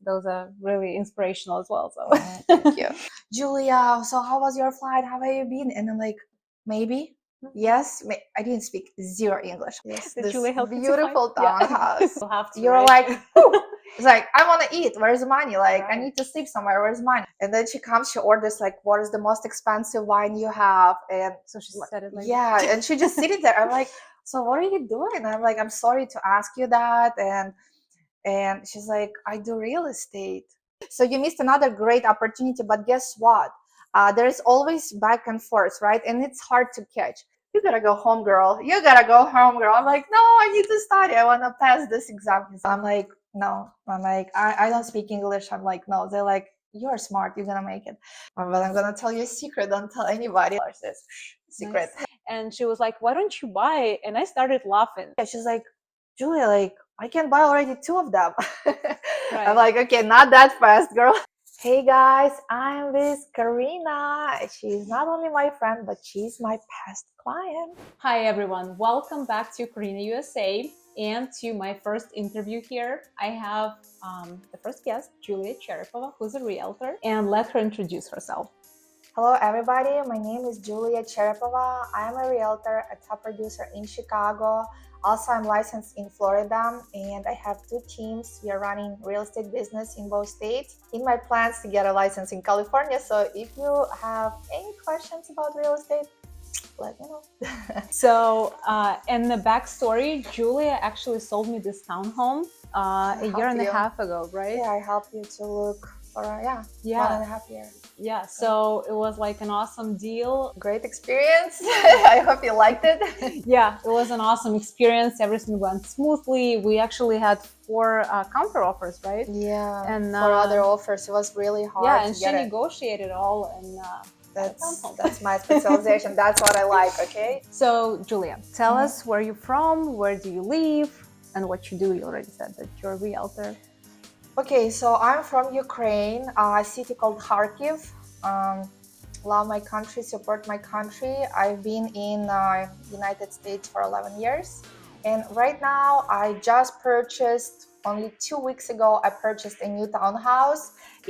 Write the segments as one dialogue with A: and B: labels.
A: those are really inspirational as well. So
B: Thank you. Julia, so how was your flight? How have you been? And I'm like, maybe, yes. I didn't speak zero English. Yes,
A: Did
B: this
A: Julia help you to
B: beautiful
A: find? Yeah.
B: townhouse.
A: You'll have to,
B: You're
A: right?
B: like, "Whew." It's like, I want to eat. Where's the money? Like, I
A: Right.
B: need to sleep somewhere. Where's money? And then she comes, she orders like, what is the most expensive wine you have? And
A: So she said it like
B: yeah, and she just sitting there. I'm like, so what are you doing? And I'm like, I'm sorry to ask you that. And she's like, I do real estate. So you missed another great opportunity, but guess what? There is always back and forth, right? And it's hard to catch. You gotta go home, girl. You gotta go home, girl. I'm like, no, I need to study. I want to pass this exam. I'm like, no. I'm like, I don't speak English. I'm like, no. They're like, you're smart. You're gonna make it. But I'm gonna tell you a secret. Don't tell anybody. This secret.
A: Nice. And she was like, why don't you buy? And I started laughing.
B: Yeah, she's like, Julia, like, I can buy already 2 of them.
A: Right.
B: I'm like, okay, not that fast, girl. Hey guys, I'm with Karyna. She's not only my friend, but she's my past client.
A: Hi everyone, welcome back to Karyna USA and to my first interview here. I have the first guest, ʴᴇᴛ'ꜱ, who's a realtor, and let her introduce herself.
B: Hello everybody, my name is ʴᴇᴛ'ꜱ. I'm a realtor, a top producer in Chicago. Also, I'm licensed in Florida and I have 2 teams. We are running real estate business in both states. In my plans to get a license in California. So if you have any questions about real estate, let me know.
A: So, in the backstory, Julia actually sold me this townhome a year and a half ago, right?
B: Yeah, I helped you to look for 1.5 years.
A: Yeah, so it was like an awesome deal.
B: Great experience. I hope you liked it.
A: Yeah, it was an awesome experience. Everything went smoothly. We actually had 4 counter offers, right?
B: Yeah,
A: and
B: 4 other offers. It was really hard.
A: Yeah, and she negotiated all, and
B: that's my specialization. That's what I like. Okay.
A: So Julia, tell us where you're from, where do you live, and what you do. You already said that you're a realtor.
B: Okay, so I'm from Ukraine, a city called Kharkiv. Love my country, support my country. I've been in United States for 11 years. And right now, I just purchased, only 2 weeks ago, I purchased a new townhouse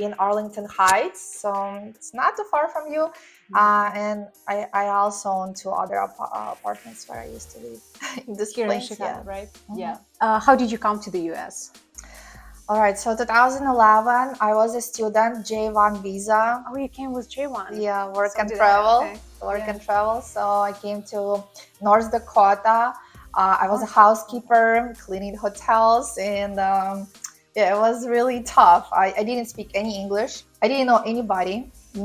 B: in Arlington Heights. So it's not too far from you. And I also own 2 other apartments where I used to live in this
A: Here
B: place.
A: In Chicago,
B: Yeah.
A: right? Yeah. How did you come to the US?
B: All right, so 2011, I was a student, J1 visa.
A: Oh, you came with J1?
B: Yeah, work and travel.
A: Okay.
B: Work and travel. So I came to North Dakota. I was a housekeeper, cleaning hotels, and yeah, it was really tough. I didn't speak any English. I didn't know anybody,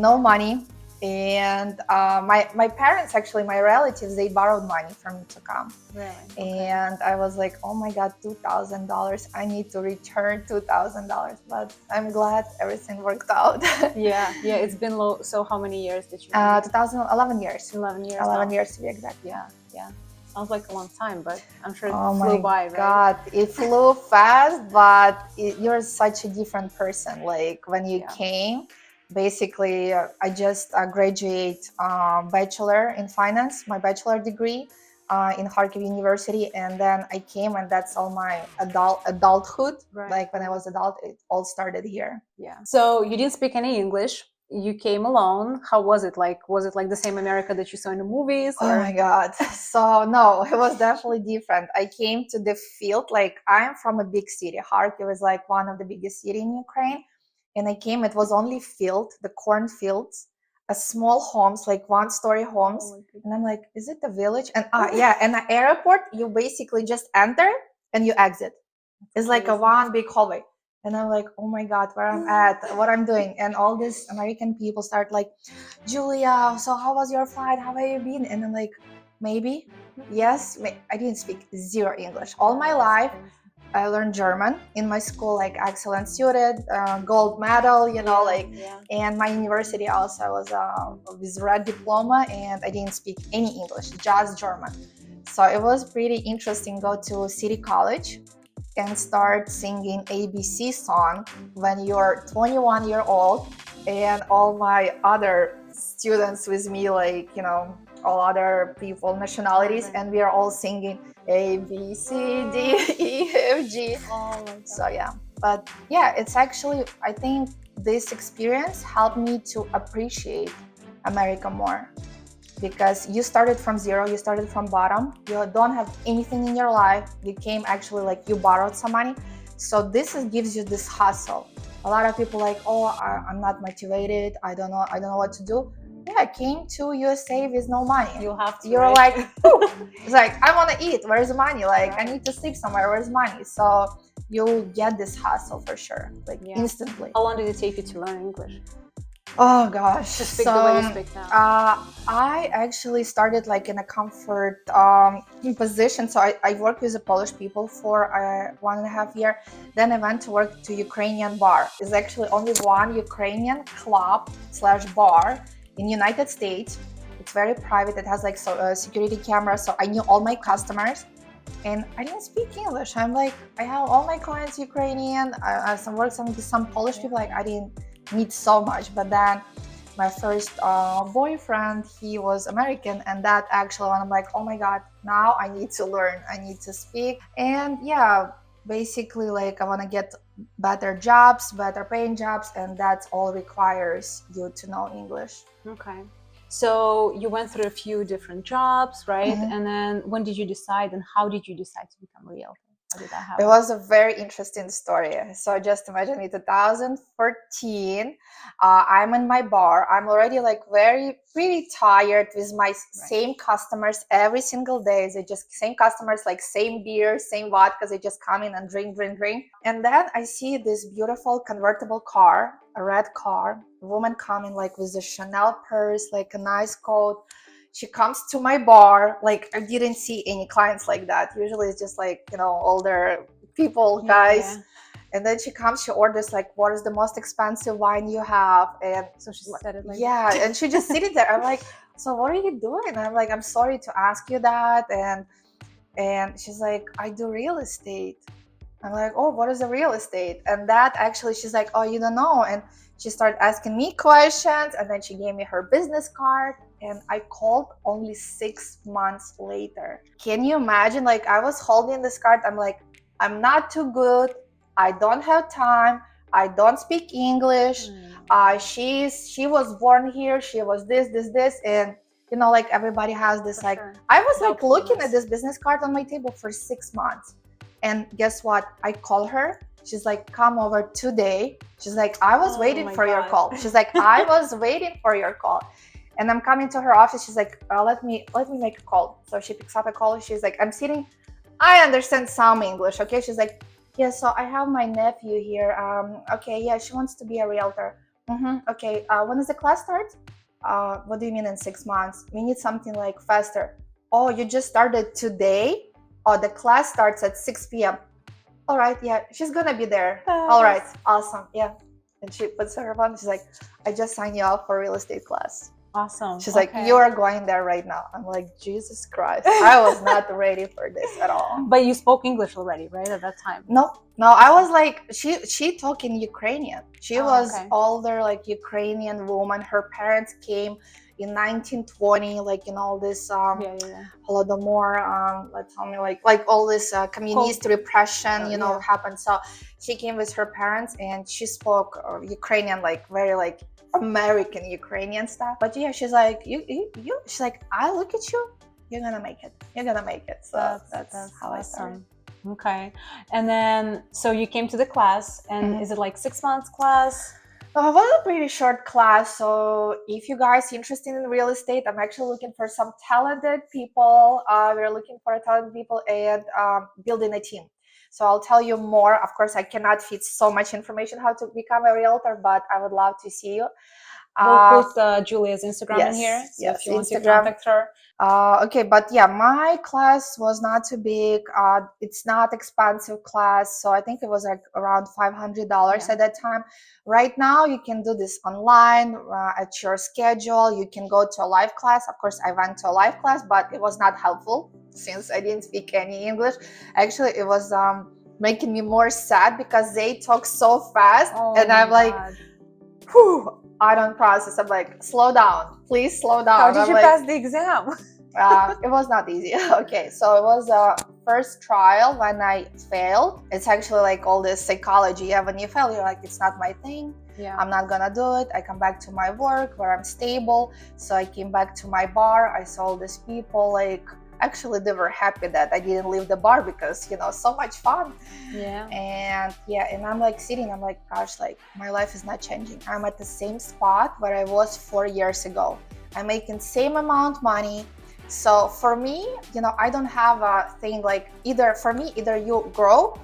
B: no money. And my parents, actually, my relatives, they borrowed money from me to come.
A: Really?
B: And I was like, oh my God, $2,000. I need to return $2,000. But I'm glad everything worked out.
A: Yeah, it's been low. So how many years did you?
B: 2011 years.
A: 11 years.
B: 11 years to be exact.
A: Yeah. Sounds like a long time, but I'm sure it
B: Oh
A: flew
B: my
A: by, right?
B: God, it flew fast, but you're such a different person. Like when you came, basically, I just graduate bachelor in finance, my bachelor degree in Kharkiv University, and then I came, and that's all my adulthood.
A: Right.
B: Like when I was adult, it all started here.
A: Yeah. So you didn't speak any English. You came alone. How was it like? Was it like the same America that you saw in the movies? Or?
B: Oh my God. So no, it was definitely different. I came to the field, like I'm from a big city. Kharkiv is like one of the biggest city in Ukraine. And I came, it was only field, the cornfields, a small homes, like 1-story homes. Oh, and I'm like, is it the village? And yeah, and the airport, you basically just enter and you exit. It's like a one big hallway. And I'm like, oh my God, where I'm at, what I'm doing. And all these American people start like, Julia, so how was your flight? How have you been? And I'm like, maybe, yes. I didn't speak zero English. All my life, I learned German in my school, like excellent student, gold medal, you know, and my university also was with red diploma, and I didn't speak any English, just German. So it was pretty interesting, go to City College and start singing ABC song when you're 21 years old, and all my other students with me, like, you know, all other people, nationalities, and we are all singing A, B, C, D, E, F, G. So yeah, But yeah, it's actually, I think this experience helped me to appreciate America more, because you started from zero, you started from bottom, you don't have anything in your life, you came actually like you borrowed some money. So this gives you this hustle. A lot of people like, oh, I'm not motivated, I don't know what to do. Yeah, I came to USA with no money.
A: You have to,
B: you're
A: right?
B: like, it's like, I want to eat, where's the money? Like,
A: Right.
B: I need to sleep somewhere, where's money? So you'll get this hustle for sure, like instantly.
A: How long did it take you to learn English?
B: Oh gosh,
A: To speak the way you speak now.
B: I actually started like in a comfort position. So I worked with the Polish people for 1.5 years. Then I went to work to Ukrainian bar. It's actually only one Ukrainian club / bar in United States. It's very private. It has like security cameras. So I knew all my customers. And I didn't speak English. I'm like, I have all my clients Ukrainian. I worked with some Polish people. Like I didn't need so much. But then my first boyfriend, he was American, and that actually when I'm like, oh my god, now I need to learn, I need to speak. And yeah, basically like I want to get better jobs, better paying jobs, and that all requires you to know English.
A: Okay. So you went through a few different jobs, right?
B: Mhm.
A: And then when did you decide, and how did you decide to become a realtor? How did that happen?
B: It was a very interesting story. So just imagine in 2014, I'm in my bar. I'm already like pretty tired with my same customers every single day. They just same customers, like same beer, same vodka. They just come in and drink. And then I see this beautiful convertible car, a red car, a woman coming like with a Chanel purse, like a nice coat. She comes to my bar. Like I didn't see any clients like that. Usually it's just like, you know, older people, guys.
A: Yeah.
B: And then she comes, she orders like, what is the most expensive wine you have? And
A: So she said it like
B: yeah, and she just sitting there. I'm like, so what are you doing? And I'm like, I'm sorry to ask you that. And she's like, I do real estate. I'm like, oh, what is a real estate? And that actually, she's like, oh, you don't know. And she started asking me questions, and then she gave me her business card. And I called only 6 months later. Can you imagine? Like I was holding this card. I'm like, I'm not too good. I don't have time. I don't speak English. She was born here. She was this. And you know, like everybody has this, like, I was like looking at this business card on my table for 6 months. And guess what? I call her. She's like, come over today. She's like, I was waiting for your call. She's like, I was waiting for your call. And I'm coming to her office. She's like, let me make a call. So she picks up a call. She's like, I'm sitting. I understand some English. Okay. She's like, yeah, so I have my nephew here. Okay. Yeah. She wants to be a realtor. Okay. When does the class start? What do you mean in 6 months? We need something like faster. Oh, you just started today? Oh, the class starts at 6 p.m. All right. Yeah. She's going to be there. All right. Awesome. Yeah. And she puts her phone. She's like, I just signed you up for a real estate class.
A: Awesome.
B: She's like, you are going there right now. I'm like, Jesus Christ. I was not ready for this at all.
A: But you spoke English already, right? At that time?
B: No, I was like, she talked in Ukrainian. She was older, like Ukrainian woman. Her parents came in 1920, like in all this Holodomor, let's tell me, like all this communist repression, you know, happened. So she came with her parents and she spoke Ukrainian, like very like American Ukrainian stuff. But yeah, she's like, she's like, I look at you, you're gonna make it. So that's how I started.
A: Okay. And then, so you came to the class, and is it like 6 months class?
B: It was a pretty short class. So if you guys are interested in real estate, I'm actually looking for some talented people. We're looking for talented people and building a team. So I'll tell you more. Of course, I cannot fit so much information how to become a realtor, but I would love to see you.
A: We'll put Julia's Instagram in here. So if you want to contact her.
B: Okay, but yeah, my class was not too big. It's not expensive class, so I think it was like around $500 at that time. Right now, you can do this online at your schedule. You can go to a live class. Of course, I went to a live class, but it was not helpful since I didn't speak any English. Actually, it was making me more sad because they talk so fast, and I'm like, whew. I don't process. I'm like, slow down, please slow down.
A: How did you pass the exam?
B: It was not easy. Okay, so it was first trial when I failed. It's actually like all this psychology. Yeah, when you fail, you're like, it's not my thing.
A: Yeah.
B: I'm not gonna do it. I come back to my work where I'm stable. So I came back to my bar. I saw all these people, like, actually they were happy that I didn't leave the bar because, you know, so much fun.
A: Yeah.
B: And I'm like sitting, I'm like, gosh, like my life is not changing. I'm at the same spot where I was 4 years ago. I'm making same amount money. So for me, you know, I don't have a thing like either you grow,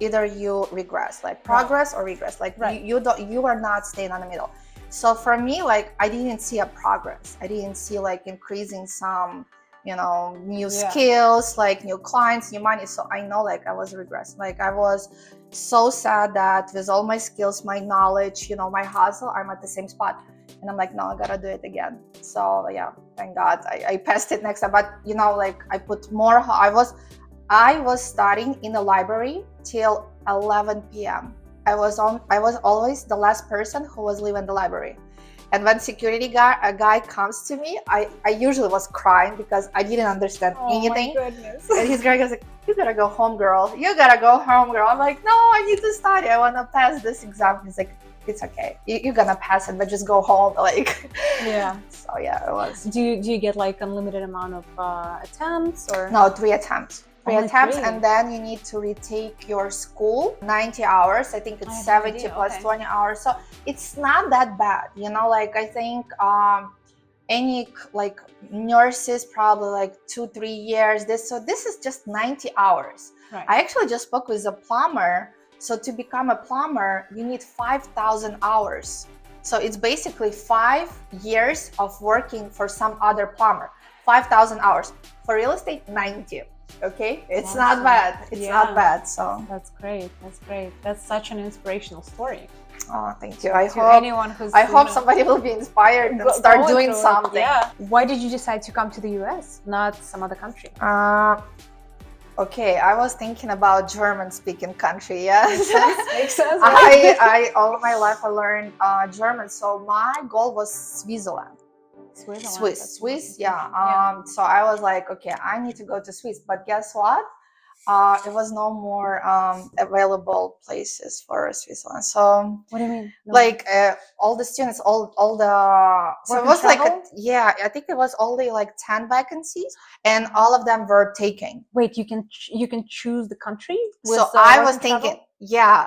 B: either you regress, like progress or regress. Like you are not staying on the middle. So for me, like I didn't see a progress. I didn't see like increasing some, you know, new skills, like new clients, new money. So I know like I was regressing. Like I was so sad that with all my skills, my knowledge, you know, my hustle, I'm at the same spot. And I'm like, no, I gotta do it again. So yeah, thank God I passed it next time. But you know, like I put more, I was studying in the library till 11 p.m. I was always the last person who was leaving the library. And when a guy comes to me, I usually was crying because I didn't understand anything.
A: Oh my goodness.
B: And his guy goes like, you gotta go home, girl. You gotta go home, girl. I'm like, no, I need to study. I want to pass this exam. He's like, it's okay. You're gonna pass it, but just go home. Like,
A: yeah.
B: So yeah, it was.
A: Do you get like unlimited amount of attempts or?
B: No, 3 attempts.
A: Only
B: Attempts,
A: 3?
B: and then you need to retake your school 90 hours. I think it's 70 plus 20 hours. So it's not that bad, you know. Like I think any like nurses probably like 2-3 years. This is just 90 hours.
A: Right.
B: I actually just spoke with a plumber. So to become a plumber, you need 5,000 hours. So it's basically 5 years of working for some other plumber. 5,000 hours. For real estate, 90. Okay, it's not bad. It's not bad. So
A: that's great. That's great. That's such an inspirational story.
B: Oh, thank you.
A: I
B: hope somebody will be inspired and start doing something.
A: Yeah. Why did you decide to come to the US, not some other country?
B: Okay, I was thinking about German-speaking country. Yes,
A: makes sense. Right?
B: I all my life I learned German, so my goal was Switzerland. Swiss, yeah. So I was like, okay, I need to go to Swiss, but guess what? It was no more available places for Switzerland. So
A: what do you mean?
B: No. Like all the students, all the so it was like I think it was only like 10 vacancies, and all of them were taken.
A: Wait, you can choose the country?
B: So I was thinking,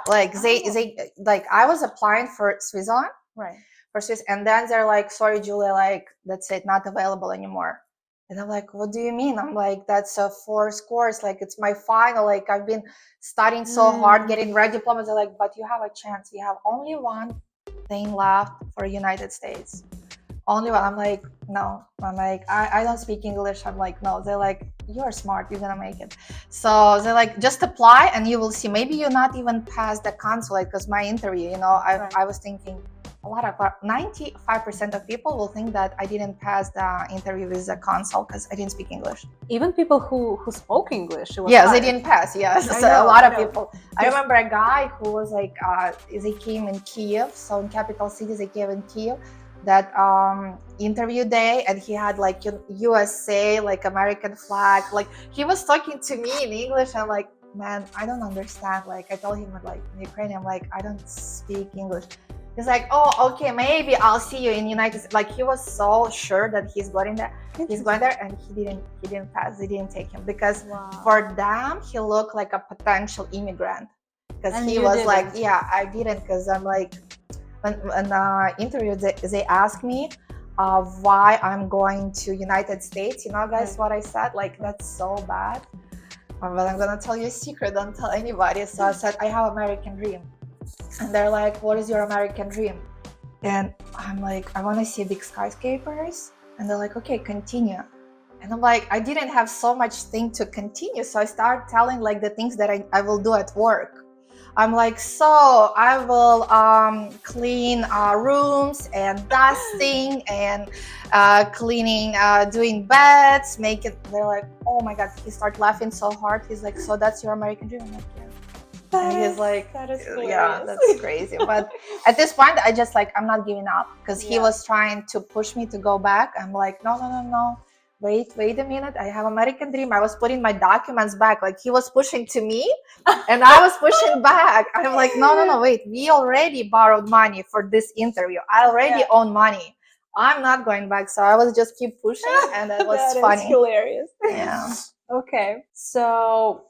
B: like they like I was applying for Switzerland,
A: right?
B: For Swiss, and then they're like, sorry, Julia, like that's it, not available anymore. And I'm like, what do you mean? I'm like, that's 4 scores, like it's my final, like I've been studying so hard, getting red diplomas. They're like, but you have a chance. You have only one thing left for United States. Only one. I'm like, no. I'm like, I don't speak English. I'm like, no. They're like, you're smart, you're gonna make it. So they're like, just apply and you will see. Maybe you're not even past the consulate, because my interview, you know, I was thinking, a lot of 95% of people will think that I didn't pass the interview with the consul because I didn't speak English.
A: Even people who spoke English.
B: Yes, they didn't pass. Yes, so a lot of people. I remember a guy who was like, they came in Kiev, so in capital cities, they came in Kiev that interview day, and he had like USA, like American flag. Like he was talking to me in English. I'm like, man, I don't understand. Like I told him like in Ukrainian, I'm like, I don't speak English. He's like, oh, okay, maybe I'll see you in United States. Like he was so sure that he's going there, and he didn't pass. They didn't take him because for them he looked like a potential immigrant. Because he was like, yeah, I didn't, because I'm like, when interview they asked me why I'm going to United States. You know, guys, what I said? Like that's so bad. But I'm gonna tell you a secret. Don't tell anybody. So I said I have American dream. And they're like, what is your American dream? And I'm like, I want to see big skyscrapers. And they're like, okay, continue. And I'm like, I didn't have so much thing to continue. So I started telling like the things that I will do at work. I'm like, so I will clean rooms and dusting and cleaning, doing beds, make it. They're like, oh my God. He started laughing so hard. He's like, so that's your American dream? I'm like, yeah. And he's like, yeah, that's crazy. But at this point, I just like, I'm not giving up, because he was trying to push me to go back. I'm like, no. wait a minute, I have American dream. I was putting my documents back, like he was pushing to me and I was pushing back. I'm like, no, wait, we already borrowed money for this interview. I already own money. I'm not going back. So I was just keep pushing, and that was
A: That
B: funny.
A: is hilarious.
B: Yeah.
A: Okay, so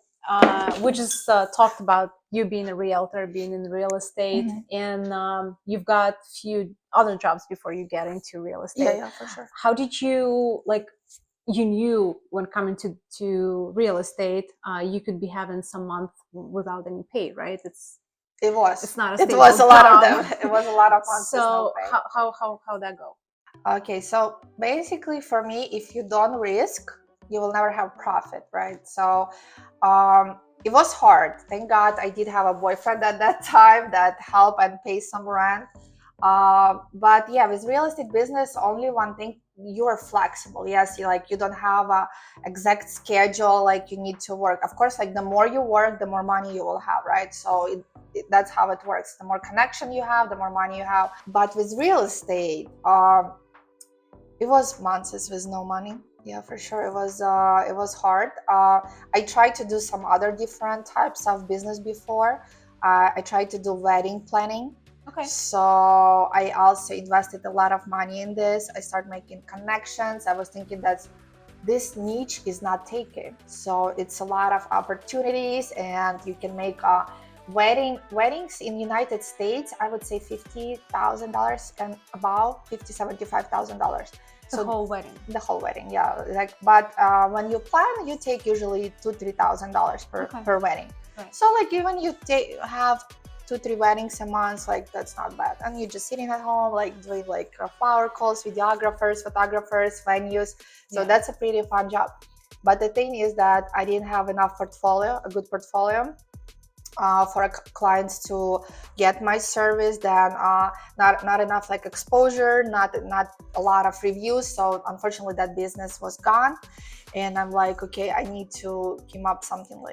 A: we just talked about you being a realtor, being in real estate, and you've got few other jobs before you get into real estate.
B: Yeah, for sure.
A: How did you you knew when coming to real estate, you could be having some month without any pay, right? It's not a stable
B: it was a lot of
A: job.
B: them. It was a lot of months.
A: So how that go?
B: Okay, so basically for me, if you don't risk, you will never have profit, right? So it was hard. Thank God I did have a boyfriend at that time that helped and pay some rent. But yeah, with real estate business, only one thing, you are flexible. Yes, you don't have a exact schedule, like you need to work. Of course, like the more you work, the more money you will have, right? So that's how it works. The more connection you have, the more money you have. But with real estate, it was months with no money. Yeah, for sure. It was hard. I tried to do some other different types of business before. I tried to do wedding planning.
A: Okay.
B: So I also invested a lot of money in this. I started making connections. I was thinking that this niche is not taken. So it's a lot of opportunities, and you can make weddings in United States, I would say $50,000 and about $75,000.
A: So the whole wedding,
B: yeah. But when you plan, you take usually $2,000-3,000 per wedding. Right. So even you have 2-3 weddings a month, that's not bad. And you're just sitting at home, doing flower calls, videographers, photographers, venues. So that's a pretty fun job. But the thing is that I didn't have enough a good portfolio. For clients to get my service, then not enough exposure, not a lot of reviews. So unfortunately that business was gone, and I'm like, okay, I need to come up something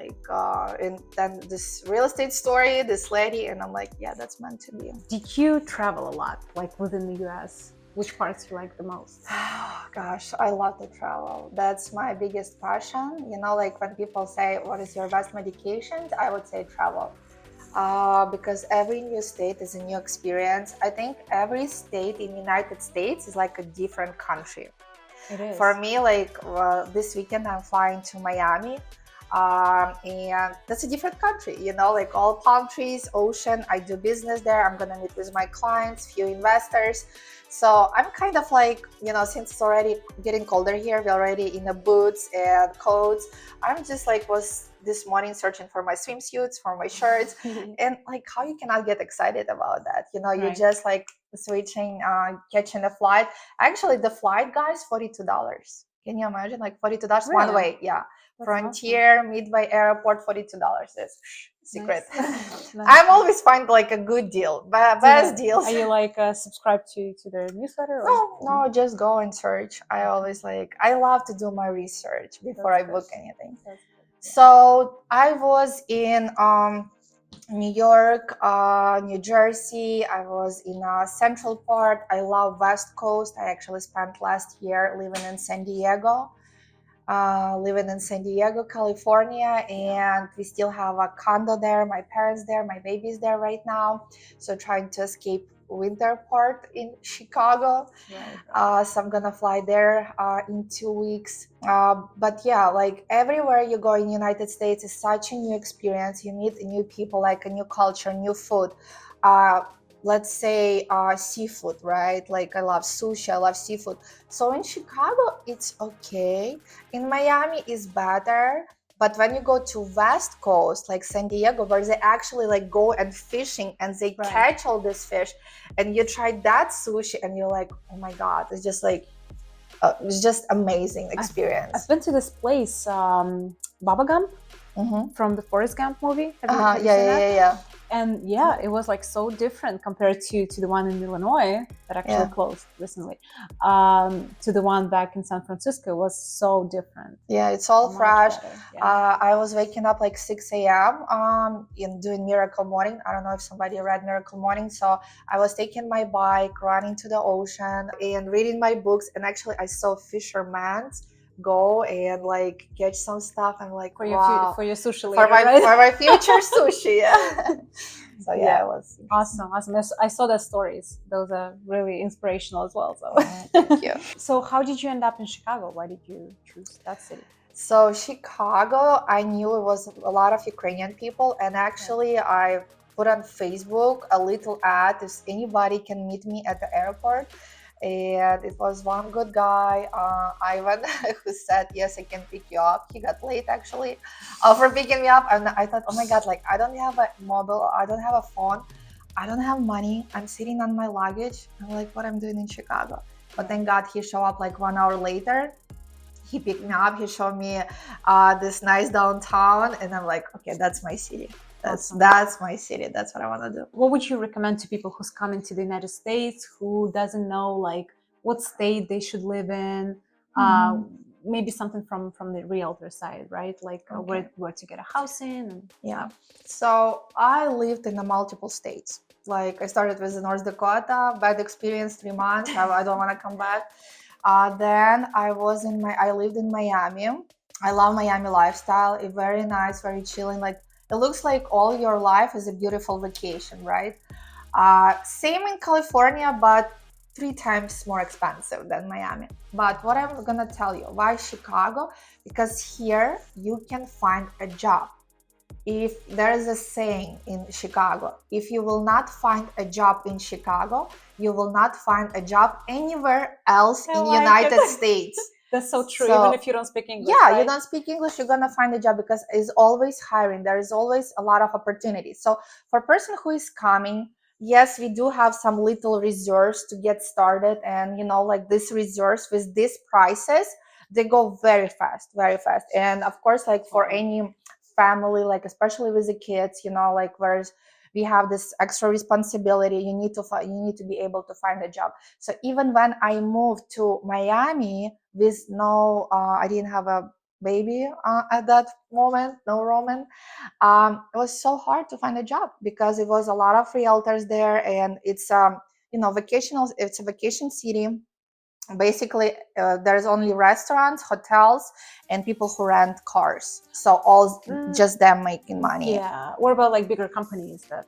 B: and then this real estate story, this lady, and I'm like, yeah, that's meant to be.
A: Did you travel a lot, within the US? Which parts you like the most?
B: Gosh, I love to travel. That's my biggest passion. When people say, what is your best medication? I would say travel. Because every new state is a new experience. I think every state in the United States is like a different country.
A: It is.
B: For me, this weekend I'm flying to Miami. And that's a different country, all palm trees, ocean. I do business there. I'm gonna meet with my clients, few investors. So I'm kind of since it's already getting colder here, we're already in the boots and coats. I'm just was this morning searching for my swimsuits, for my shirts, and how you cannot get excited about that? You're just switching, catching a flight. Actually, the flight, guys, $42. Can you imagine? $42
A: really?
B: One way, yeah. That's Frontier, awesome. Midway Airport, $42. That's secret. Nice. I'm always find a good deal, best deals.
A: Are you subscribed to their newsletter? Or?
B: No, just go and search. I always I love to do my research before I book anything. So I was in New York, New Jersey. I was in Central part. I love West Coast. I actually spent last year living in San Diego. California, and we still have a condo there, my parents there, my baby's there right now. So trying to escape winter part in Chicago. Right. So I'm gonna fly there in 2 weeks. But yeah, everywhere you go in the United States is such a new experience. You meet new people, a new culture, new food. Let's say seafood, right? I love sushi, I love seafood. So in Chicago, it's okay. In Miami, it's better. But when you go to West Coast, San Diego, where they actually go and fishing and they catch all this fish, and you try that sushi and you're like, oh my God, it's just it's just amazing experience.
A: I've been to this place, Baba Gump, from the Forrest Gump movie. Have you seen that?
B: Yeah.
A: And yeah, it was so different compared to the one in Illinois that actually closed recently. To the one back in San Francisco was so different.
B: Yeah, it's all fresh. I was waking up 6 a.m. And doing Miracle Morning. I don't know if somebody read Miracle Morning. So I was taking my bike, running to the ocean and reading my books. And actually I saw fishermen go and like get some stuff. I'm like,
A: for
B: wow,
A: your sushi
B: for
A: later,
B: my
A: right?
B: for my future sushi. Yeah. So
A: Yeah.
B: it was
A: Awesome. I saw the stories. Those are really inspirational as well. So,
B: thank you.
A: So how did you end up in Chicago? Why did you choose that city?
B: So Chicago, I knew it was a lot of Ukrainian people, and actually I put on Facebook a little ad if anybody can meet me at the airport. And it was one good guy, Ivan, who said, yes, I can pick you up. He got late actually for picking me up. And I thought, oh my God, like I don't have a mobile, I don't have a phone, I don't have money. I'm sitting on my luggage. I'm like, what I'm doing in Chicago. But thank God he showed up like 1 hour later. He picked me up, he showed me this nice downtown, and I'm like, okay, that's my city. That's my city. That's what I want to do.
A: What would you recommend to people who's coming to the United States who doesn't know like what state they should live in? Maybe something from the realtor side, right? Like where to get a house in. And
B: yeah. So I lived in multiple states. Like I started with North Dakota, bad experience, 3 months. I don't want to come back. Then I lived in Miami. I love Miami lifestyle. It's very nice, very chilling. Like it looks like all your life is a beautiful vacation, right? Same in California, but 3 times more expensive than Miami. But what I'm gonna tell you, why Chicago? Because here you can find a job. If there is a saying in Chicago, if you will not find a job in Chicago, you will not find a job anywhere else in United States.
A: That's so true, even if you don't speak English.
B: Yeah,
A: right?
B: You don't speak English, you're gonna find a job because it's always hiring. There is always a lot of opportunities. So for a person who is coming, yes, we do have some little reserves to get started, and like these reserves with these prices, they go very fast, very fast. And of course, like for any family, like especially with the kids, like whereas we have this extra responsibility, you need to be able to find a job. So even when I moved to Miami with I didn't have a baby at that moment, no Roman, it was so hard to find a job because it was a lot of realtors there, and it's vacational. It's a vacation city. Basically, there's only restaurants, hotels, and people who rent cars. So all just them making money.
A: Yeah. What about like bigger companies that?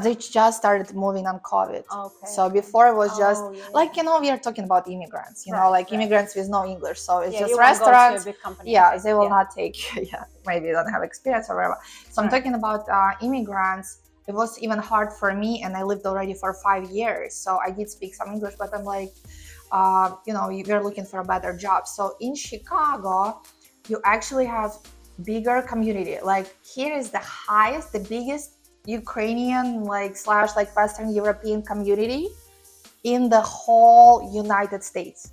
B: They just started moving on COVID.
A: Okay.
B: So before it was just like we are talking about immigrants. Immigrants with no English. So it's just restaurants. Yeah, they will not take. Yeah, maybe they don't have experience or whatever. So I'm talking about immigrants. It was even hard for me, and I lived already for 5 years. So I did speak some English, but I'm like, you're looking for a better job. So in Chicago, you actually have bigger community. Like here is the biggest Ukrainian / Western European community in the whole United States.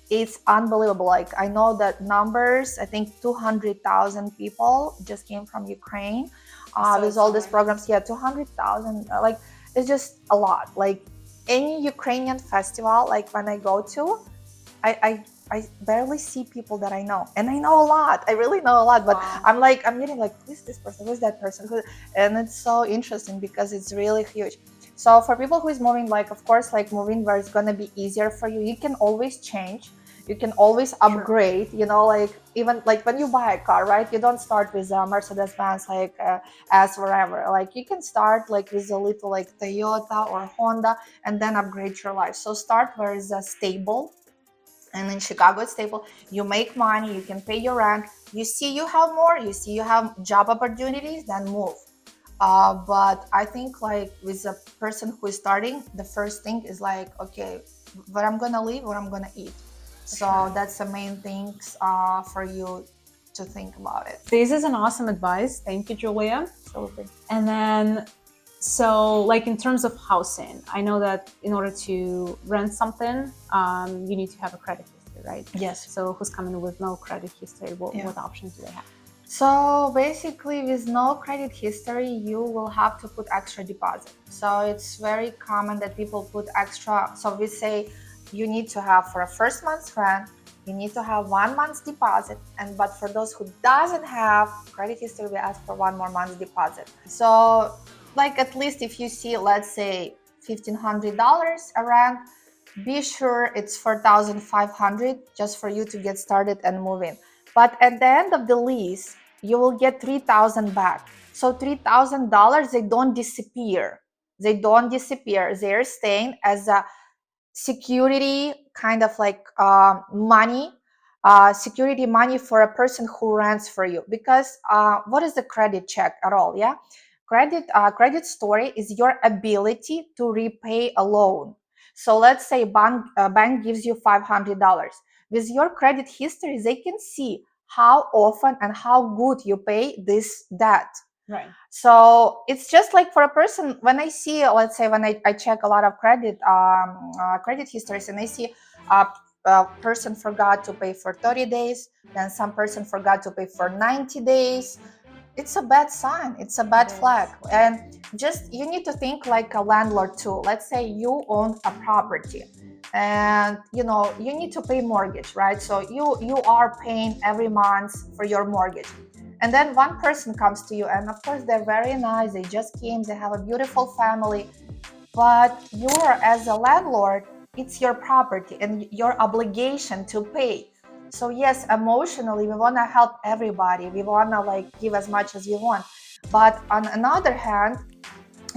B: It's unbelievable. Like I know that numbers, I think 200,000 people just came from Ukraine with all these programs. Yeah, 200,000. Like it's just a lot. Like any Ukrainian festival, like when I go to, I barely see people that I know, and I know a lot. I really know a lot, but I'm meeting like, who's this person? Who's that person? And it's so interesting because it's really huge. So for people who is moving, like of course, like moving where it's gonna be easier for you. You can always change. You can always upgrade. Like even like when you buy a car, right? You don't start with a Mercedes-Benz S whatever. Like you can start like with a little like Toyota or Honda, and then upgrade your life. So start where it's stable. And in Chicago, it's stable. You make money, you can pay your rent. You see you have more, you see you have job opportunities, then move. But I think like with a person who is starting, the first thing is like, okay, where I'm gonna live, where I'm gonna eat. So that's the main things for you to think about it.
A: This is an awesome advice. Thank you, Julia.
B: Absolutely.
A: And then, so like in terms of housing, I know that in order to rent something, you need to have a credit history, right?
B: Yes.
A: So who's coming with no credit history? What options do they have?
B: So basically with no credit history, you will have to put extra deposit. So it's very common that people put extra. So we say you need to have for a first month's rent, you need to have 1 month's deposit. But for those who doesn't have credit history, we ask for 1 more month's deposit. So like at least if you see, let's say $1,500 a rent, be sure it's 4,500 just for you to get started and move in. But at the end of the lease, you will get 3,000 back. So $3,000, they don't disappear. They don't disappear. They're staying as a security, kind of like money, security money for a person who rents for you. Because what is the credit check at all? Yeah, credit story is your ability to repay a loan. So let's say bank gives you $500. With your credit history, they can see how often and how good you pay this debt.
A: Right.
B: So it's just like for a person, when I see, let's say when I check a lot of credit histories, and I see a person forgot to pay for 30 days, then some person forgot to pay for 90 days. It's a bad sign. It's a bad flag. And just, you need to think like a landlord too. Let's say you own a property and you need to pay mortgage, right? So you are paying every month for your mortgage. And then one person comes to you, and of course they're very nice, they just came, they have a beautiful family, but you're, as a landlord, it's your property and your obligation to pay. So yes, emotionally we want to help everybody, we want to like give as much as we want, but on another hand,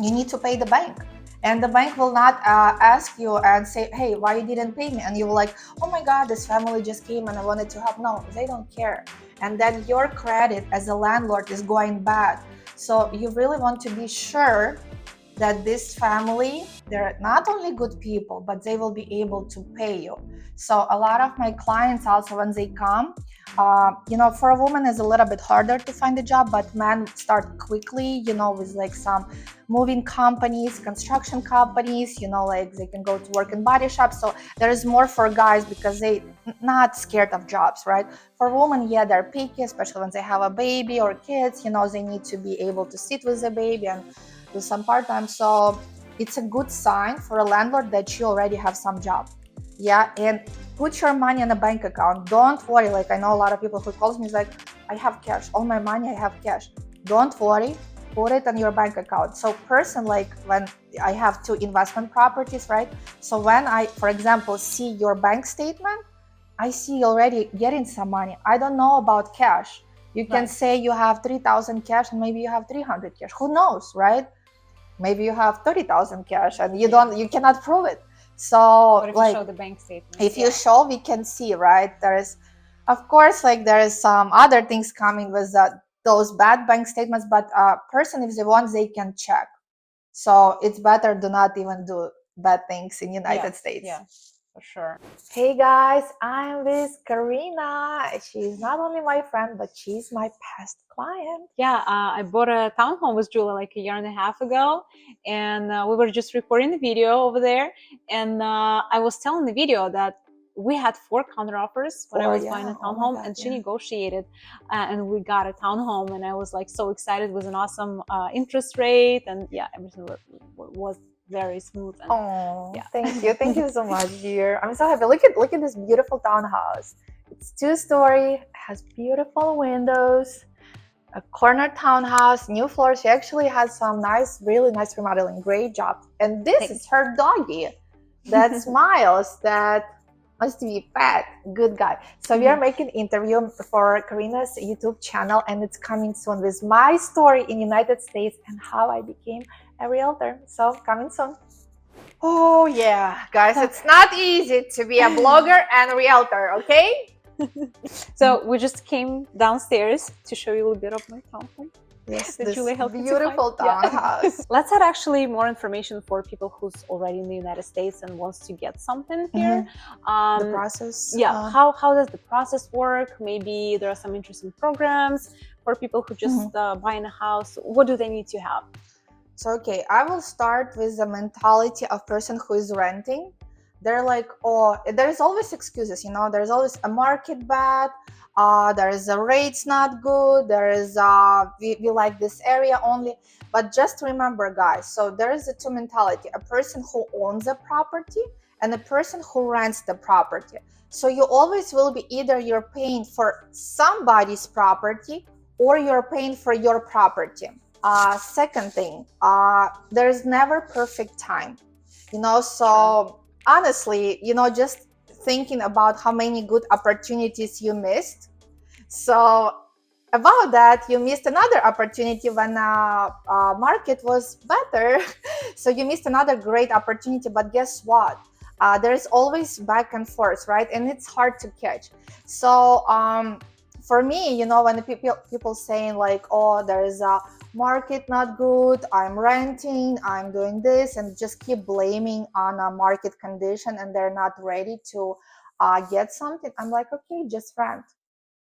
B: you need to pay the bank. And the bank will not ask you and say, hey, why you didn't pay me? And you will like, oh my God, this family just came and I wanted to help. No, they don't care. And then your credit as a landlord is going bad. So you really want to be sure that this family, they're not only good people, but they will be able to pay you. So a lot of my clients also, when they come, for a woman it's a little bit harder to find a job, but men start quickly, with like some moving companies, construction companies, like they can go to work in body shops. So there is more for guys because they not scared of jobs, right? For women, yeah, they're picky, especially when they have a baby or kids, they need to be able to sit with the baby and do some part-time. So it's a good sign for a landlord that you already have some job. Yeah, and put your money in a bank account. Don't worry. Like, I know a lot of people who calls me like, I have cash, all my money I have cash. Don't worry, put it on your bank account. So person, like when I have 2 investment properties, right? So when I, for example, see your bank statement, I see already getting some money. I don't know about cash. You can say you have 3,000 cash and maybe you have 300 cash. Who knows, right? Maybe you have 30,000 cash and you cannot prove it. So
A: but if
B: like,
A: you show the bank statement,
B: if you show, we can see, right? There is, of course, like there is some other things coming with those bad bank statements, but person, if they want, they can check. So it's better do not even do bad things in United States.
A: Yeah, for sure.
B: Hey guys, I'm with Karyna. She's not only my friend, but she's my past client.
A: Yeah, I bought a townhome with Julia like a 1.5 years ago, and we were just recording the video over there. And I was telling the video that we had 4 counter offers when I was buying a townhome, and she negotiated, and we got a townhome. And I was like so excited. It was an awesome interest rate, and yeah, everything was very smooth. And,
B: thank you so much, dear. I'm so happy. Look at this beautiful townhouse. It's 2-story, has beautiful windows, a corner townhouse, new floors. She actually has some really nice remodeling. Great job. And this is her doggy that smiles, that must be fat, good guy. So we are making interview for Karyna's YouTube channel, and it's coming soon with my story in United States and how I became a realtor. So coming soon. Oh yeah, guys, it's not easy to be a blogger and a realtor, okay?
A: So we just came downstairs to show you a little bit of my townhome.
B: Yes,
A: this
B: beautiful townhouse.
A: Let's add actually more information for people who's already in the United States and wants to get something here.
B: The process.
A: Yeah, how does the process work? Maybe there are some interesting programs for people who just buying a house. What do they need to have?
B: So, okay, I will start with the mentality of person who is renting. They're like, oh, there's always excuses, there's always a market bad, there is a rates not good, there is we like this area only. But just remember, guys, so there is a 2 mentality: a person who owns a property and a person who rents the property. So you always will be either you're paying for somebody's property or you're paying for your property. Second thing, there's never perfect time, so honestly, just thinking about how many good opportunities you missed. So about that, you missed another opportunity when market was better. So you missed another great opportunity, but guess what? There is always back and forth, right? And it's hard to catch. So for me, when the people saying like, oh, there is a market not good, I'm renting, I'm doing this, and just keep blaming on a market condition, and they're not ready to get something, I'm like, okay, just rent.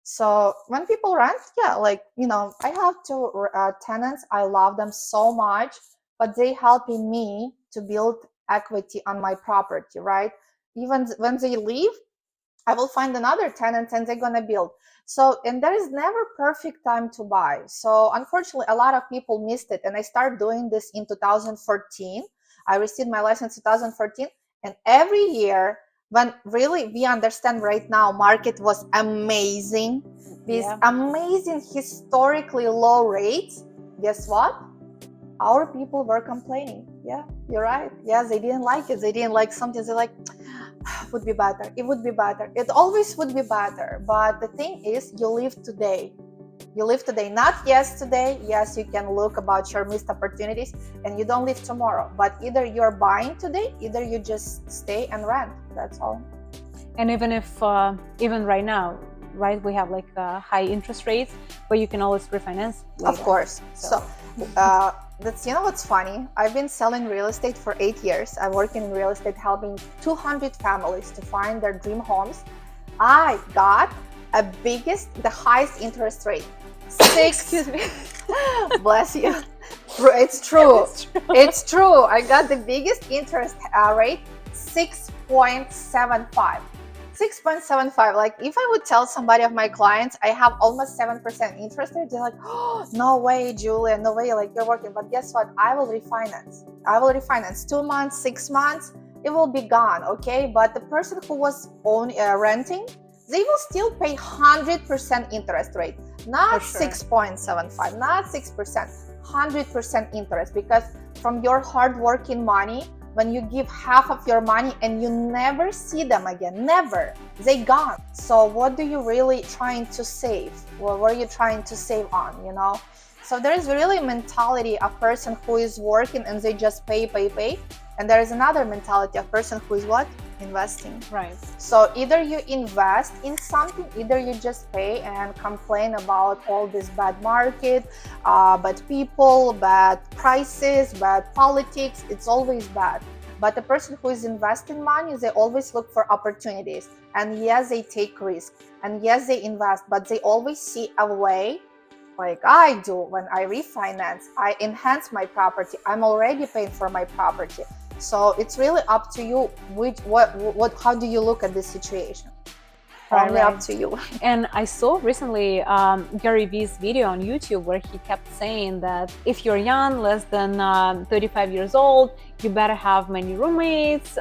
B: So when people rent, yeah, like, I have two tenants. I love them so much, but they helping me to build equity on my property, right? Even when they leave, I will find another tenant and they're gonna build. So, and there is never perfect time to buy. So unfortunately, a lot of people missed it. And I started doing this in 2014. I received my license in 2014. And every year, when really we understand right now, market was amazing. These amazing historically low rates, guess what? Our people were complaining. Yeah, you're right. Yeah, they didn't like it. They didn't like something. They're like, would be better. It would be better. It always would be better. But the thing is, you live today. You live today, not yesterday. Yes, you can look about your missed opportunities, and you don't live tomorrow. But either you're buying today, either you just stay and rent. That's all.
A: And even if, even right now, right, we have like high interest rates, but you can always refinance later.
B: Of course. So that's, what's funny? I've been selling real estate for 8 years. I'm working in real estate, helping 200 families to find their dream homes. I got the highest interest rate.
A: Excuse me.
B: Bless you. It's true. It's true. I got the biggest interest rate, 6.75. 6.75. Like, if I would tell somebody of my clients I have almost 7% interest rate, they're like, oh, no way, Julia, no way, like, you're working. But guess what? I will refinance. 2 months, 6 months, it will be gone, okay? But the person who was renting, they will still pay 100% interest rate, not 6.75, not 6%, 100% interest, because from your hard-working money, when you give half of your money and you never see them again, never, they gone. So what do you really trying to save? What are you trying to save on, So there is really a mentality of person who is working and they just pay. And there is another mentality of person who is what? Investing.
A: Right.
B: So either you invest in something, either you just pay and complain about all this bad market, bad people, bad prices, bad politics. It's always bad. But the person who is investing money, they always look for opportunities. And yes, they take risk. And yes, they invest, but they always see a way, like I do when I refinance, I enhance my property. I'm already paying for my property. So it's really up to you. How do you look at this situation? Only up to you.
A: And I saw recently Gary Vee's video on YouTube where he kept saying that if you're young, less than 35 years old, you better have many roommates,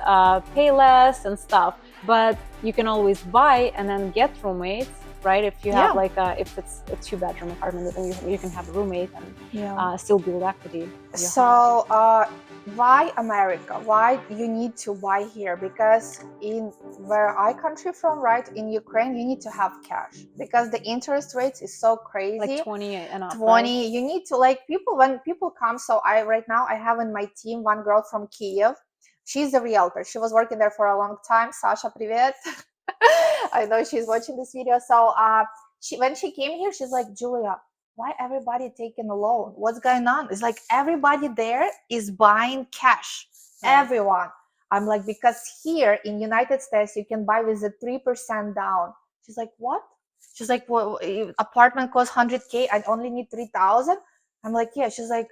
A: pay less and stuff. But you can always buy and then get roommates, right? If you have like if it's a 2-bedroom apartment, then you can have a roommate and still build equity.
B: So why America? Why you need to buy here? Because in where I country from, right, in Ukraine, you need to have cash because the interest rates is so crazy.
A: Like 20 and up.
B: 20.
A: Right?
B: You need to, like, when people come. So right now I have in my team one girl from Kyiv. She's a realtor. She was working there for a long time. Sasha, привет. I know she's watching this video. So when she came here, she's like, Julia, why everybody taking a loan? What's going on? It's like everybody there is buying cash. Right. Everyone. I'm like, because here in United States, you can buy with a 3% down. She's like, what? She's like, well, apartment costs 100K. I only need 3,000. I'm like, yeah. She's like,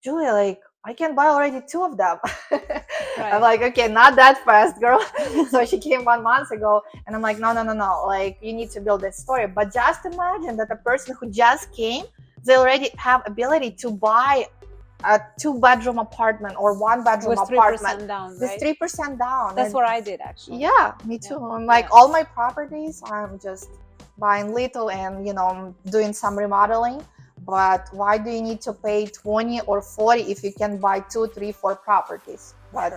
B: Julia, like, I can buy already 2 of them. Right. I'm like, okay, not that fast, girl. So she came 1 month ago and I'm like, no. Like, you need to build that story. But just imagine that a person who just came, they already have ability to buy a 2-bedroom apartment or 1-bedroom apartment.
A: 3% down,
B: with 3% down.
A: That's what I did actually.
B: Yeah, me too. I'm like, all my properties, I'm just buying little and, doing some remodeling. But why do you need to pay 20 or 40 if you can buy 2, 3, 4 properties? But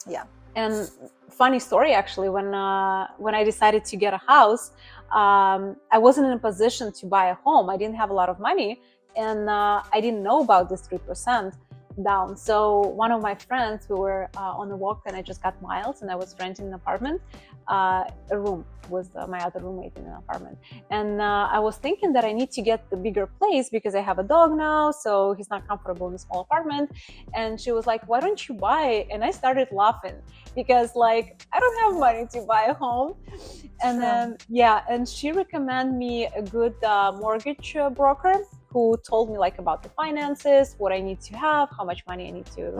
B: yeah.
A: And funny story, actually, when I decided to get a house, I wasn't in a position to buy a home. I didn't have a lot of money, and I didn't know about this 3% down. So one of my friends, we were on a walk, and I just got miles, and I was renting an apartment, a room with my other roommate in an apartment. And I was thinking that I need to get the bigger place because I have a dog now, so he's not comfortable in a small apartment. And she was like, why don't you buy? And I started laughing because, like, I don't have money to buy a home. And then, yeah, and she recommended me a good mortgage broker who told me, like, about the finances, what I need to have, how much money I need to,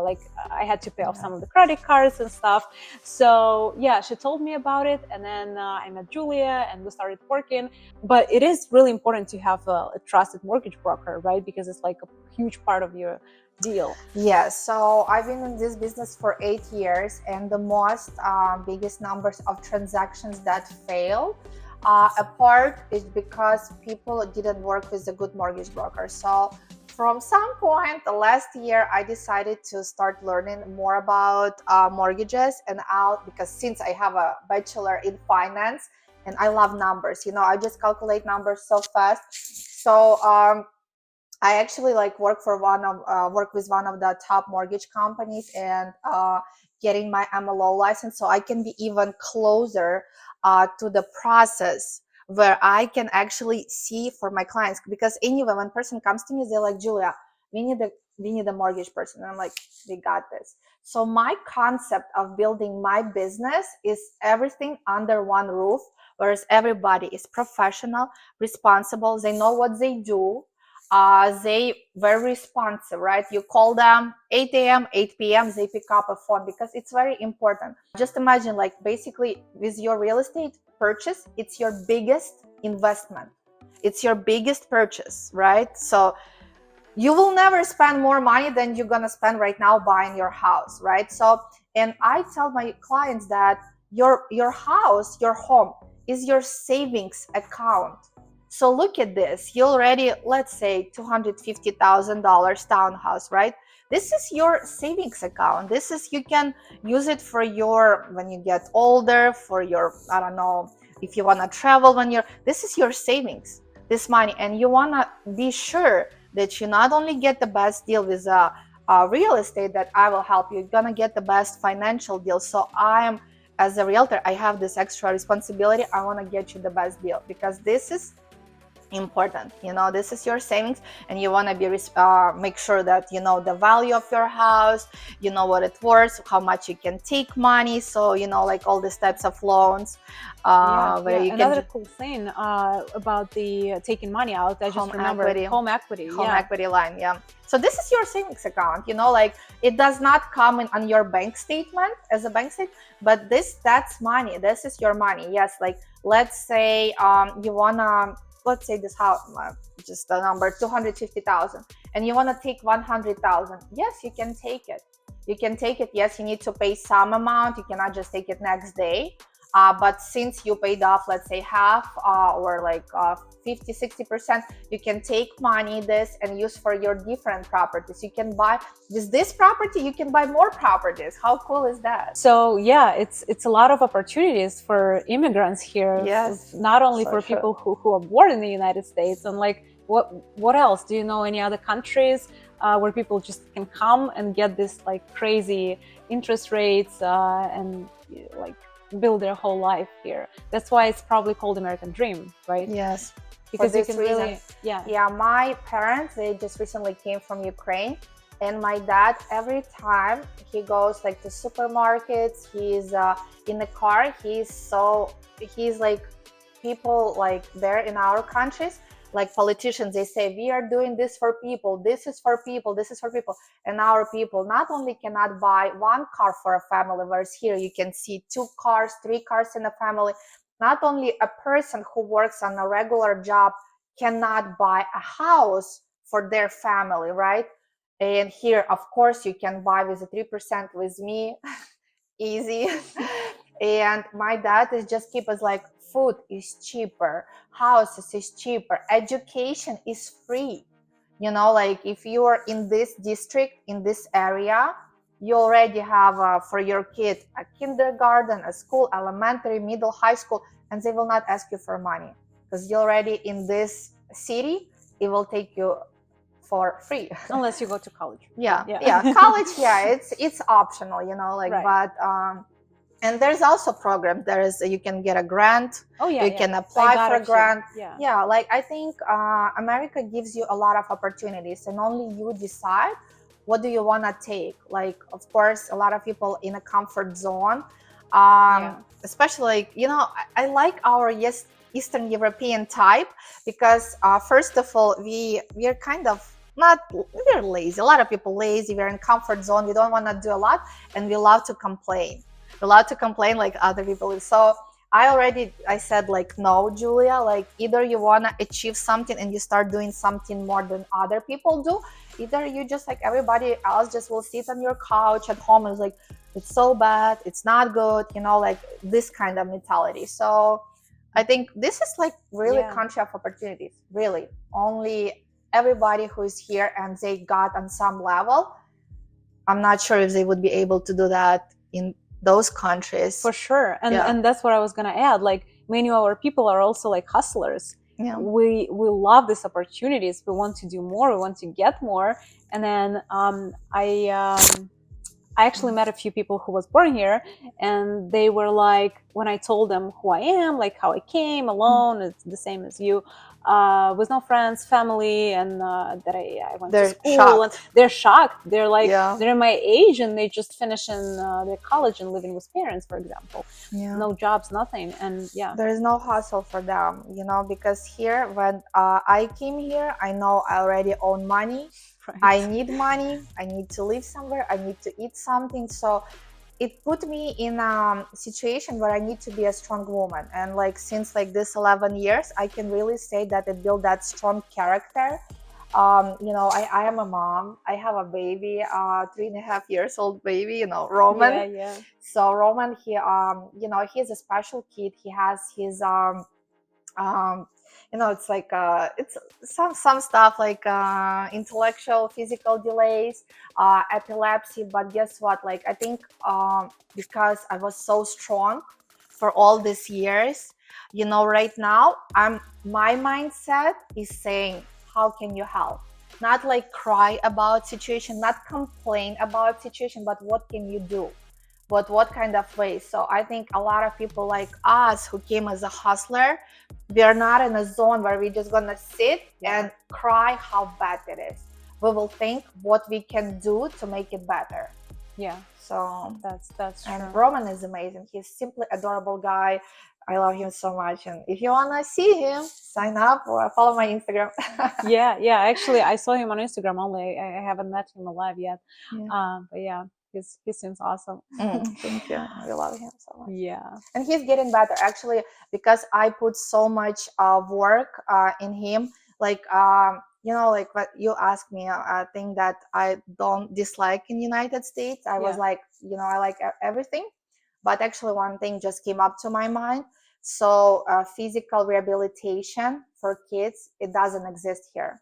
A: like, I had to pay off some of the credit cards and stuff. So yeah, she told me about it, and then I met Julia and we started working. But it is really important to have a trusted mortgage broker, right? Because it's like a huge part of your deal.
B: Yes, so I've been in this business for 8 years, and the most biggest numbers of transactions that fail, a part is because people didn't work with a good mortgage broker. So from some point last year, I decided to start learning more about mortgages, and because since I have a bachelor in finance and I love numbers, you know, I just calculate numbers so fast. So I actually work with one of the top mortgage companies, and getting my MLO license, so I can be even closer to the process where I can actually see for my clients. Because anyway, when a person comes to me, they're like, Julia, we need a mortgage person, and I'm like, we got this. So my concept of building my business is everything under one roof, whereas everybody is professional, responsible, they know what they do. They very responsive, right? You call them 8 a.m., 8 p.m., they pick up a phone, because it's very important. Just imagine, like, basically with your real estate purchase, it's your biggest investment. It's your biggest purchase, right? So you will never spend more money than you're gonna spend right now buying your house, right? So, and I tell my clients that your house, your home is your savings account. So look at this. You already, let's say, $250,000 townhouse, right? This is your savings account. This is, you can use it for your, when you get older, for your, I don't know, if you want to travel this is your savings, this money. And you want to be sure that you not only get the best deal with real estate that I will help you, you're gonna get the best financial deal. So as a realtor, I have this extra responsibility. I want to get you the best deal, because this is important. You know, this is your savings, and you want to be make sure that you know the value of your house, you know what it's worth, how much you can take money. So you know, like all these types of loans. Where you
A: another cool thing about the taking money out, I just remember home equity
B: line. Yeah. So this is your savings account. You know, like, it does not come on your bank statement as a bank statement, but that's money. This is your money. Yes. Like, let's say you wanna, let's say this house, just a number, 250,000, and you want to take 100,000. Yes, you can take it. You can take it. Yes, you need to pay some amount. You cannot just take it next day. But since you paid off, let's say half, or like 50-60%, you can take money and use for your different properties. You can buy with this property, you can buy more properties. How cool is that?
A: So yeah, it's a lot of opportunities for immigrants here.
B: Yes,
A: not only for people who are born in the United States. And like, what else? Do you know any other countries where people just can come and get this like crazy interest rates and like build their whole life here? That's why it's probably called American Dream, right?
B: Yes,
A: because you can really,
B: yeah. My parents, they just recently came from Ukraine, and my dad, every time he goes like to supermarkets, he's in the car, he's like, people like there in our countries, like politicians, they say, we are doing this for people, this is for people, this is for people. And our people not only cannot buy one car for a family, whereas here you can see 2 cars, 3 cars in a family. Not only a person who works on a regular job cannot buy a house for their family, right? And here, of course, you can buy with a 3% with me, easy. And my dad is just keep us like, food is cheaper, houses is cheaper, education is free. You know, like, if you are in this district, in this area, you already have for your kid a kindergarten, a school, elementary, middle, high school, and they will not ask you for money because you're already in this city. It will take you for free.
A: Unless you go to college.
B: Yeah, college, yeah, it's optional, you know, like,
A: Right.
B: but and there's also programs. You can get a grant.
A: Oh yeah,
B: You can apply for a grant.
A: Yeah.
B: Like I think America gives you a lot of opportunities, and only you decide what do you want to take. Like, of course, a lot of people in a comfort zone, especially, like, you know, I like our Eastern European type because first of all, we're kind of not, we're lazy. A lot of people lazy. We're in comfort zone. We don't want to do a lot, and we love to complain. We love to complain like other people. So I said, like, no, Julia, like, either you want to achieve something and you start doing something more than other people do, either you just, like everybody else, just will sit on your couch at home and is like, it's so bad, it's not good, you know, like this kind of mentality. So I think this is like really country of opportunities, really. Only everybody who is here and they got on some level, I'm not sure if they would be able to do that in those countries.
A: For sure. And that's what I was gonna add. Like, many of our people are also like hustlers. We love these opportunities. We want to do more, we want to get more. And then I actually met a few people who was born here, and they were like, when I told them who I am, like how I came alone, it's the same as you, with no friends, family, and that I went to school.
B: Shocked.
A: And they're shocked. They're like, they're my age, and they just finished in their college and living with parents, for example. No jobs, nothing. And
B: there is no hustle for them, you know, because here, when I came here, I know I already own money. I need money, I need to live somewhere, I need to eat something. So it put me in a situation where I need to be a strong woman. And like, since like this 11 years, I can really say that it built that strong character. You know, I am a mom, I have a baby, 3.5 years old baby, you know, Roman. So Roman, he you know, he's a special kid. He has his you know, it's like it's some stuff like intellectual, physical delays, epilepsy. But guess what? Like, I think because I was so strong for all these years, you know, right now my mindset is saying, how can you help? Not like cry about situation, not complain about situation, but what can you do? But what kind of ways? So I think a lot of people like us who came as a hustler, we are not in a zone where we're just gonna sit and cry how bad it is. We will think what we can do to make it better. So
A: that's
B: and
A: true.
B: Roman is amazing. He's simply adorable guy. I love him so much. And if you wanna see him, sign up or follow my Instagram.
A: Actually, I saw him on Instagram only. I haven't met him alive yet. But he seems awesome.
B: Thank you. We love him so much. And he's getting better, actually, because I put so much work in him. Like, you know, like what you asked me, a thing that I don't dislike in United States. I was like, you know, I like everything, but actually one thing just came up to my mind. So physical rehabilitation for kids, it doesn't exist here.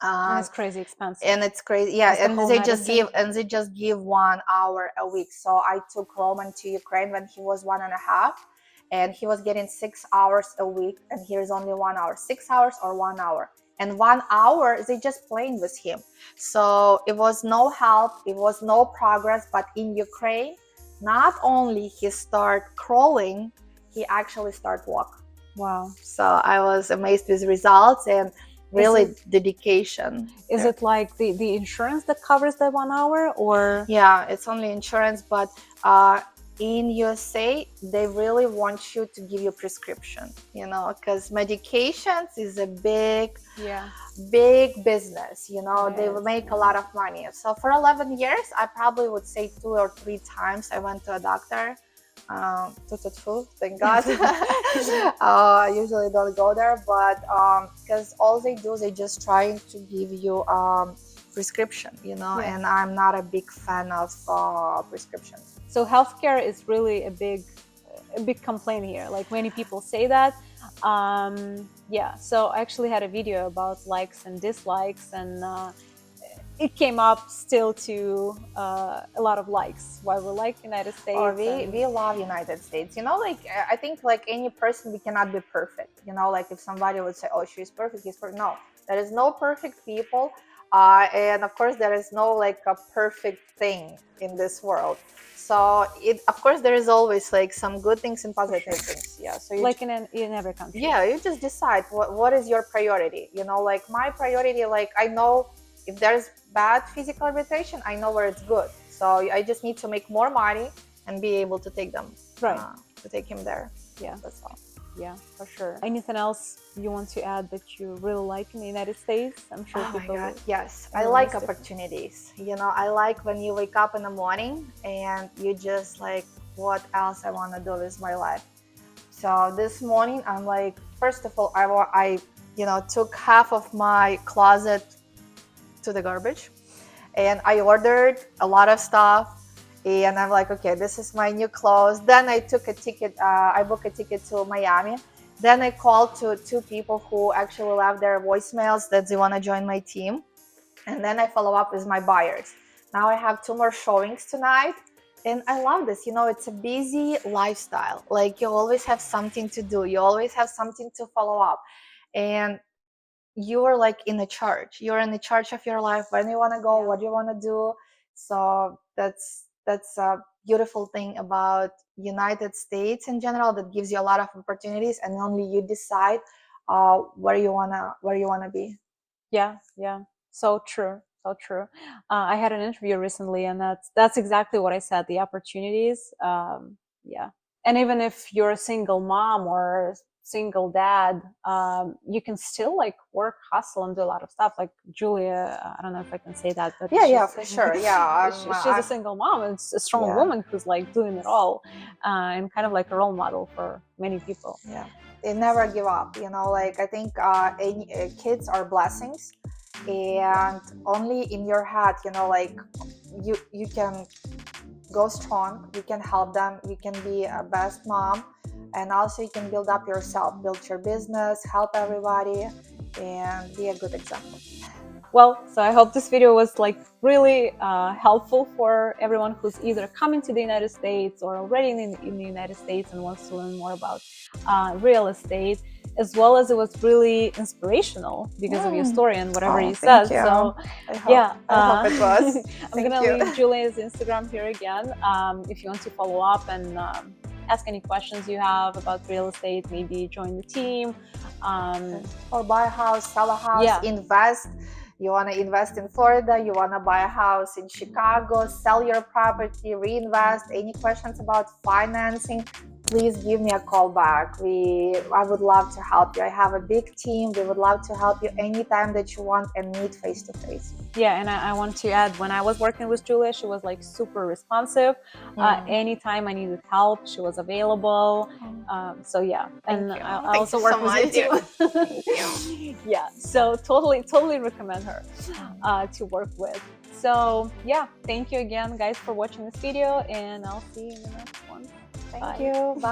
A: And it's crazy expensive.
B: And it's crazy, and they just give 1 hour a week. So I took Roman to Ukraine when he was 1.5, and he was getting 6 hours a week, and here's only 1 hour. 6 hours or 1 hour, and 1 hour they just playing with him. So it was no help, it was no progress. But in Ukraine, not only he start crawling, he actually start walk.
A: Wow.
B: So I was amazed with results and really dedication.
A: Is it like the insurance that covers that 1 hour, or?
B: It's only insurance, but in USA they really want you to give you prescription, you know, because medications is a big business, you know. They will make a lot of money. So for 11 years I probably would say 2 or 3 times I went to a doctor. Thank God. I usually don't go there, but because all they do, they just trying to give you prescription, you know. And I'm not a big fan of prescriptions.
A: So healthcare is really a big complaint here. Like, many people say that. So I actually had a video about likes and dislikes, and it came up still to a lot of likes. Why we like United States.
B: Oh, we love United States. You know, like I think like any person, we cannot be perfect. You know, like if somebody would say, "Oh, she's perfect," he's perfect. No, there is no perfect people, and of course, there is no like a perfect thing in this world. So of course, there is always like some good things and positive things. Yeah. So you
A: like in every country.
B: Yeah, you just decide what is your priority. You know, like my priority, like I know if there's bad physical rehabilitation, I know where it's good. So I just need to make more money and be able to take them, to take him there.
A: Yeah,
B: that's all.
A: Yeah, for sure. Anything else you want to add that you really like in the United States? I'm sure people.
B: My God, yes, I like opportunities. You know, I like when you wake up in the morning and you just like, what else I want to do with my life. So this morning, I'm like, first of all, I took half of my closet to the garbage, and I ordered a lot of stuff. And I'm like, okay, this is my new clothes. Then I took a ticket. I booked a ticket to Miami. Then I called to 2 people who actually left their voicemails that they want to join my team. And then I follow up with my buyers. Now I have 2 more showings tonight. And I love this. You know, it's a busy lifestyle. Like you always have something to do. You always have something to follow up. And you're like in a charge. You're in the charge of your life. When you want to go, what you want to do. So that's a beautiful thing about United States in general, that gives you a lot of opportunities, and only you decide where you wanna be.
A: Yeah, so true, so true. I had an interview recently, and that's exactly what I said. The opportunities, yeah. And even if you're a single mom or single dad, you can still like work, hustle, and do a lot of stuff. Like Julia, I don't know if I can say that, but
B: yeah, for sure. Yeah,
A: she's a single mom, and a strong woman who's like doing it all, and kind of like a role model for many people.
B: Yeah, they never give up. You know, like I think kids are blessings, and only in your head, you know, like you can go strong, you can help them, you can be a best mom, and also you can build up yourself, build your business, help everybody, and be a good example.
A: Well, so I hope this video was like really helpful for everyone who's either coming to the United States or already in the United States and wants to learn more about real estate, as well as it was really inspirational because of your story and whatever you said. So
B: I hope it was.
A: I'm gonna leave Julia's Instagram here again. If you want to follow up and ask any questions you have about real estate, maybe join the team,
B: or buy a house, sell a house, invest. You want to invest in Florida, you want to buy a house in Chicago, sell your property, reinvest. Any questions about financing, please give me a call back. I would love to help you. I have a big team. We would love to help you anytime that you want and meet face to face.
A: Yeah, and I want to add, when I was working with Julia, she was like super responsive. Anytime I needed help, she was available. So yeah, and I also work with you too. Yeah, so totally recommend her to work with. So yeah, thank you again, guys, for watching this video, and I'll see you in the next one.
B: Thank you. Bye.